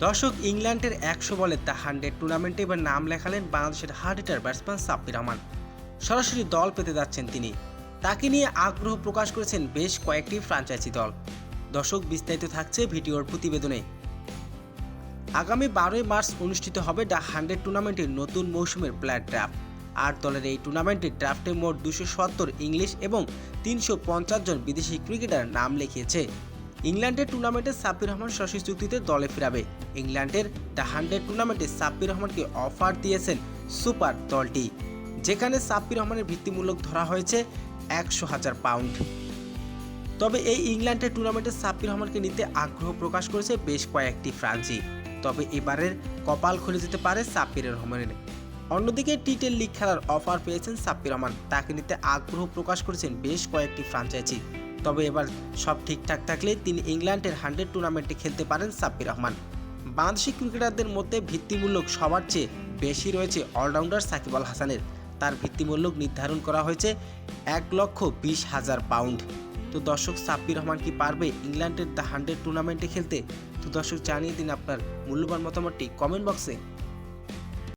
দর্শক, ইংল্যান্ডের ১০০ বলে দ্য 100 টুর্নামেন্টে এবার নাম লেখালেন বাংলাদেশের hard hitter batsman Sabbir Rahman. সরাসরি দল পেতে যাচ্ছেন তিনি। তাকে নিয়ে আগ্রহ প্রকাশ করেছেন বেশ কয়েকটি ফ্র্যাঞ্চাইজি দল। দর্শক, বিস্তারিত থাকছে ভিডিওর প্রতিবেদনে। আগামী ১২ই মার্চ অনুষ্ঠিত হবে দ্য 100 টুর্নামেন্টের নতুন মৌসুমের প্লেয়ার ড্রাফট। ৮ দলের এই টুর্নামেন্টের ড্রাফটে মোট ২৭০ ইংলিশ এবং ৩৫০ জন বিদেশি ক্রিকেটার নাম লিখিয়েছে। ইংল্যান্ডের টুর্নামেন্টে সাব্বির রহমান সরাসরি চুক্তিতে দলে ফিরাবে। ইংল্যান্ডের দ্য 100 টুর্নামেন্টে সাব্বির রহমানকে অফার দিয়েছেন সুপার দলটি, যেখানে সাব্বির রহমানের ভিত্তিমূলক ধরা হয়েছে ১০০,০০০ পাউন্ড। তবে এই ইংল্যান্ডের টুর্নামেন্টে সাব্বির রহমানকে নিতে আগ্রহ প্রকাশ করেছে বেশ কয়েকটি ফ্রান্সি। তবে এবারের কপাল খুলে যেতে পারে সাব্বির রহমানের। অন্যদিকে টি-10 লিগ খেলার অফার পেয়েছেন সাব্বির রহমান। তাকে নিতে আগ্রহ প্রকাশ করেছেন বেশ কয়েকটি ফ্র্যাঞ্চাইজি। তবে এবার সব ঠিকঠাক থাকলে তিনি ইংল্যান্ডের 100 টুর্নামেন্টে খেলতে পারেন সাব্বির রহমান। বাংলাদেশি ক্রিকেটারদের মধ্যে ভিত্তিমূলক সবার চেয়ে বেশি রয়েছে অলরাউন্ডার সাকিব আল হাসানের। তার ভিত্তিমূলক নির্ধারণ করা হয়েছে ১,২০,০০০ পাউন্ড। তো দর্শক, সাব্বির রহমান কি পারবে ইংল্যান্ডের দ্য 100 টুর্নামেন্টে খেলতে? তো দর্শক, জানিয়ে দিন আপনার মূল্যবান মতামতটি কমেন্ট বক্সে।